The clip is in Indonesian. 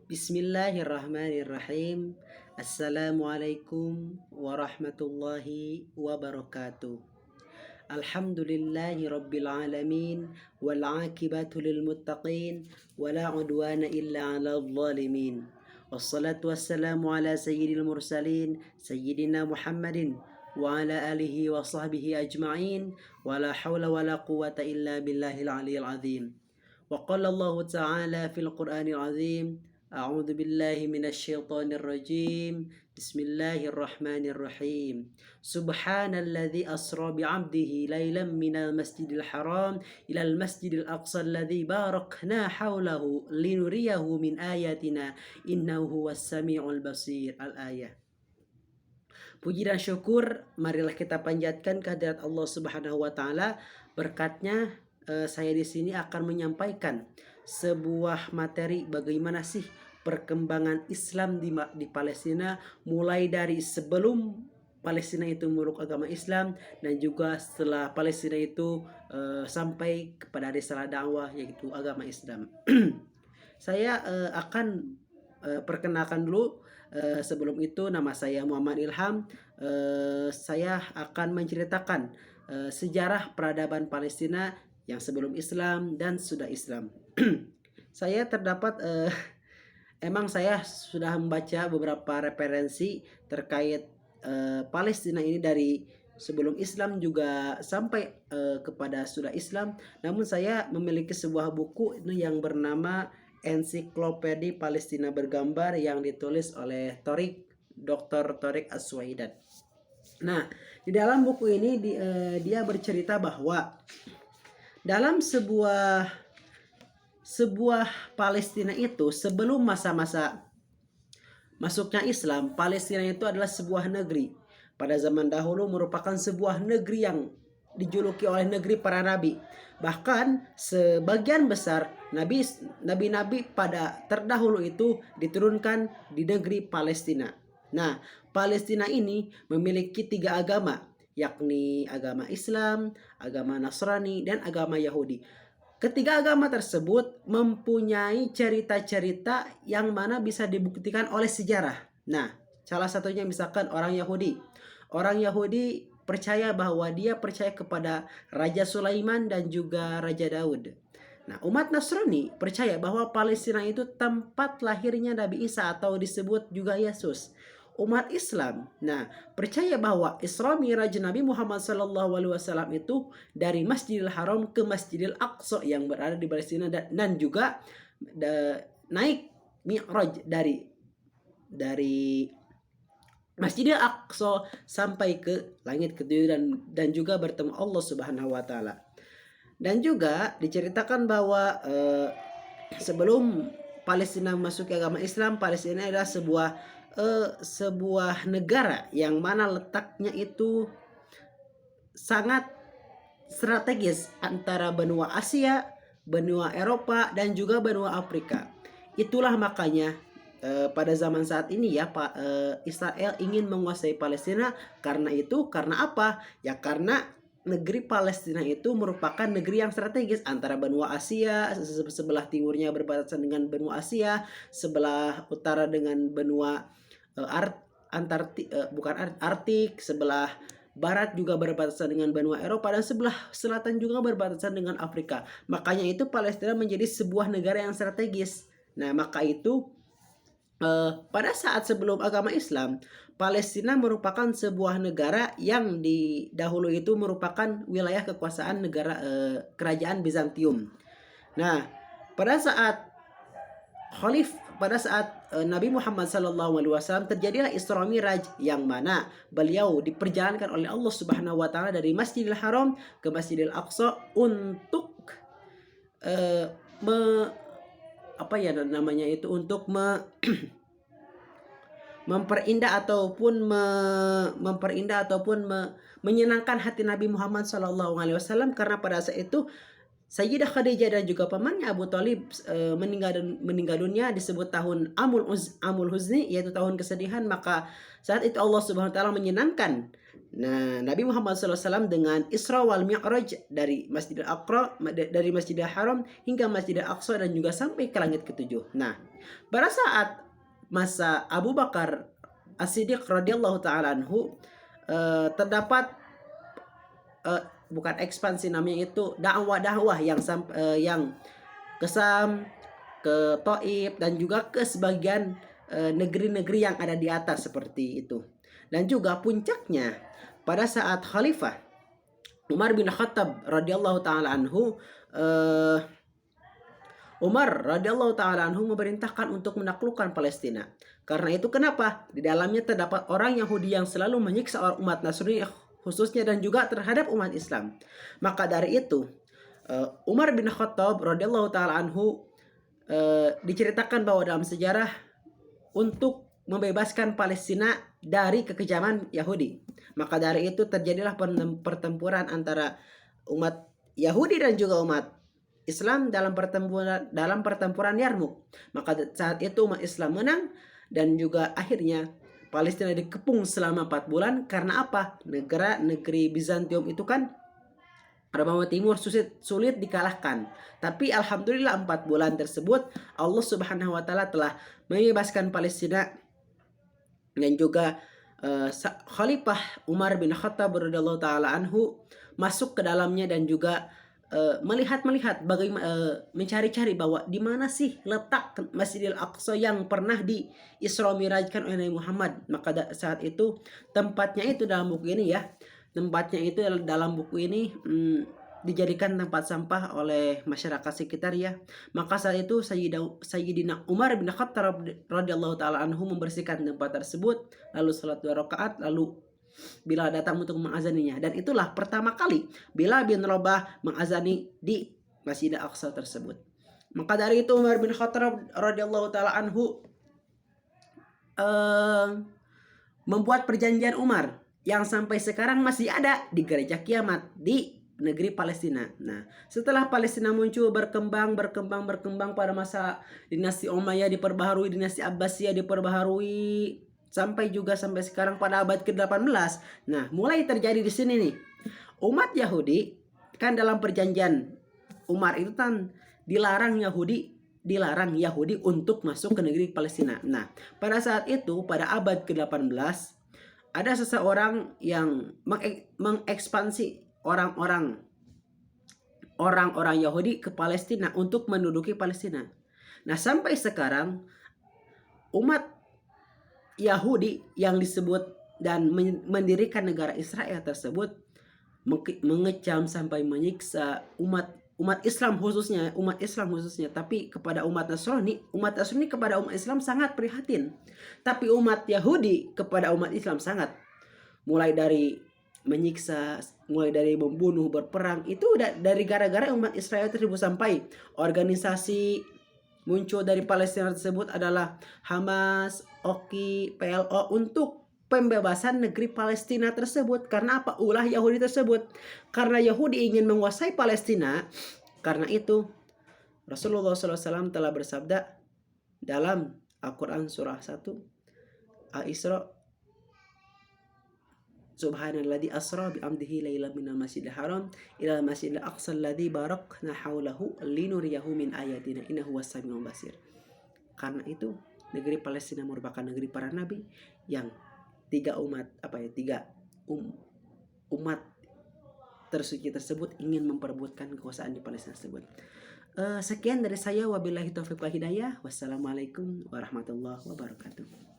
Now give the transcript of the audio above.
Bismillahirrahmanirrahim. Assalamualaikum warahmatullahi wabarakatuh. Alhamdulillahi rabbil alamin wal aqibatu lil muttaqin wala udwana illa 'alal zalimin. Wassalatu wassalamu ala sayyidil mursalin sayyidina Muhammadin wa ala alihi wa sahbihi ajma'in wala hawla wala quwwata illa billahil aliyyil azim. Wa qala Allah ta'ala fil Qur'anil azim أعوذ بالله من الشيطان الرجيم بسم الله الرحمن الرحيم سبحان الذي أسرى بعبده ليلا من المسجد الحرام إلى المسجد الأقصى الذي باركنا حوله لنريه من آياتنا إنه هو السميع البصير. Al-ayah. Puji dan syukur marilah kita panjatkan kehadirat Allah Subhanahu wa taala. Berkatnya saya di sini akan menyampaikan sebuah materi bagaimana sih perkembangan Islam di Palestina, mulai dari sebelum Palestina itu memeluk agama Islam dan juga setelah Palestina itu sampai kepada risalah dakwah yaitu agama Islam. Saya akan perkenalkan dulu. Sebelum itu nama saya Muhammad Ilham. Saya akan menceritakan sejarah peradaban Palestina yang sebelum Islam dan sudah Islam. Saya terdapat emang saya sudah membaca beberapa referensi terkait Palestina ini dari sebelum Islam juga sampai kepada sudah Islam. Namun saya memiliki sebuah buku yang bernama Ensiklopedia Palestina Bergambar yang ditulis oleh Dr. Thorik As-Suwaidan. Nah, di dalam buku ini dia bercerita bahwa dalam sebuah Palestina itu sebelum masa-masa masuknya Islam, Palestina itu adalah sebuah negeri. Pada zaman dahulu merupakan sebuah negeri yang dijuluki oleh negeri para nabi. Bahkan sebagian besar nabi-nabi pada terdahulu itu diturunkan di negeri Palestina. Nah, Palestina ini memiliki 3 agama, yakni agama Islam, agama Nasrani, dan agama Yahudi. Ketiga agama tersebut mempunyai cerita-cerita yang mana bisa dibuktikan oleh sejarah. Nah, salah satunya misalkan orang Yahudi. Orang Yahudi percaya bahwa dia percaya kepada Raja Sulaiman dan juga Raja Daud. Nah, umat Nasrani percaya bahwa Palestina itu tempat lahirnya Nabi Isa atau disebut juga Yesus. Umat Islam, nah, percaya bahwa Isra Mi'raj Nabi Muhammad SAW itu dari Masjidil Haram ke Masjidil Aqsa yang berada di Palestina, dan juga naik Mi'raj dari Masjidil Aqsa sampai ke langit ketujuh dan juga bertemu Allah Subhanahu wa taala. Dan juga diceritakan bahwa sebelum Palestina masuk ke agama Islam, Palestina adalah sebuah negara yang mana letaknya itu sangat strategis antara benua Asia, benua Eropa, dan juga benua Afrika. Itulah makanya pada zaman saat ini ya Israel ingin menguasai Palestina. Karena apa? Ya karena negeri Palestina itu merupakan negeri yang strategis antara benua Asia, sebelah timurnya berbatasan dengan benua Asia, sebelah utara dengan benua Arktik, sebelah barat juga berbatasan dengan benua Eropa, dan sebelah selatan juga berbatasan dengan Afrika. Makanya itu Palestina menjadi sebuah negara yang strategis. Nah, maka itu pada saat sebelum agama Islam, Palestina merupakan sebuah negara yang dahulu itu merupakan wilayah kekuasaan negara kerajaan Bizantium. Nah, pada saat Nabi Muhammad SAW terjadilah Isra Mi'raj yang mana beliau diperjalankan oleh Allah Subhanahu wa taala dari Masjidil Haram ke Masjidil Aqsa untuk memperindah ataupun menyenangkan hati Nabi Muhammad SAW, karena pada saat itu Sayyidah Khadijah dan juga pamannya Abu Thalib meninggal dunia, disebut tahun Amul Huzni, yaitu tahun kesedihan. Maka saat itu Allah Subhanahu wa taala menyenangkan Nah, Nabi Muhammad SAW dengan Isra wal Mi'raj dari Masjidil Aqsa, dari Masjidil Haram hingga Masjidil Aqsa dan juga sampai ke langit ketujuh. Nah, pada saat masa Abu Bakar As-Siddiq radhiyallahu taala anhu, terdapat bukan ekspansi, namanya itu dakwah-dakwah yang ke Sam, ke Taif dan juga ke sebagian negeri-negeri yang ada di atas seperti itu. Dan juga puncaknya pada saat Khalifah Umar bin Khattab radhiyallahu taala anhu, memerintahkan untuk menaklukkan Palestina. Karena itu kenapa? Di dalamnya terdapat orang Yahudi yang selalu menyiksa umat Nasrani khususnya dan juga terhadap umat Islam. Maka dari itu Umar bin Khattab radhiyallahu taala anhu diceritakan bahwa dalam sejarah untuk membebaskan Palestina dari kekejaman Yahudi. Maka dari itu terjadilah pertempuran antara umat Yahudi dan juga umat Islam dalam pertempuran Yarmuk. Maka saat itu umat Islam menang dan juga akhirnya Palestina dikepung selama 4 bulan. Karena apa? Negeri Bizantium itu kan Romawi Timur sulit dikalahkan. Tapi alhamdulillah 4 bulan tersebut Allah Subhanahu wa taala telah membebaskan Palestina. Dan juga Khalifah Umar bin Khattab radhiyallahu taala anhu masuk ke dalamnya dan juga melihat mencari-cari bahwa di mana sih letak Masjidil Aqsa yang pernah di Isra Mirajkan oleh Nabi Muhammad. Maka saat itu tempatnya itu dalam buku ini ya. Tempatnya itu dalam buku ini dijadikan tempat sampah oleh masyarakat sekitar ya. Maka saat itu Sayyidina Umar bin Khattab radhiyallahu taala anhu membersihkan tempat tersebut, lalu salat 2 rakaat, lalu Bilal datang untuk mengazaninya. Dan itulah pertama kali Bilal bin Rabah mengazani di Masjid Al-Aqsa tersebut. Maka dari itu Umar bin Khattab radhiyallahu taala anhu membuat perjanjian Umar yang sampai sekarang masih ada di Gereja Kiamat di negeri Palestina. Nah, setelah Palestina muncul berkembang pada masa dinasti Umayyah diperbaharui, dinasti Abbasiyah diperbaharui sampai sekarang pada abad ke-18. Nah, mulai terjadi di sini nih. Umat Yahudi kan dalam perjanjian Umar itu kan dilarang Yahudi untuk masuk ke negeri Palestina. Nah, pada saat itu pada abad ke-18 ada seseorang yang mengekspansi orang-orang Yahudi ke Palestina untuk menduduki Palestina. Nah, sampai sekarang umat Yahudi yang disebut dan mendirikan negara Israel tersebut mengecam sampai menyiksa umat Islam khususnya, tapi kepada umat Nasrani kepada umat Islam sangat prihatin. Tapi umat Yahudi kepada umat Islam sangat, mulai dari menyiksa, mulai dari membunuh, berperang, itu dari gara-gara umat Israel tersebut. Sampai organisasi muncul dari Palestina tersebut adalah Hamas, OKI, PLO untuk pembebasan negeri Palestina tersebut. Karena apa? Ulah Yahudi tersebut. Karena Yahudi ingin menguasai Palestina. Karena itu Rasulullah SAW telah bersabda dalam Al-Quran surah 1 Al-Isra, Subhanalladzi asra bi amdihi lailan minal masjidil haram ila masjidil aqsa alladzi barakna haulahu linuriyahu min ayatina innahu was-sami'ul basir. Karena itu negeri Palestina merupakan negeri para nabi yang tiga umat tersuci tersebut ingin memperebutkan kekuasaan di Palestina tersebut. Sekian dari saya, wabillahi taufiq wal hidayah. Wassalamualaikum warahmatullahi wabarakatuh.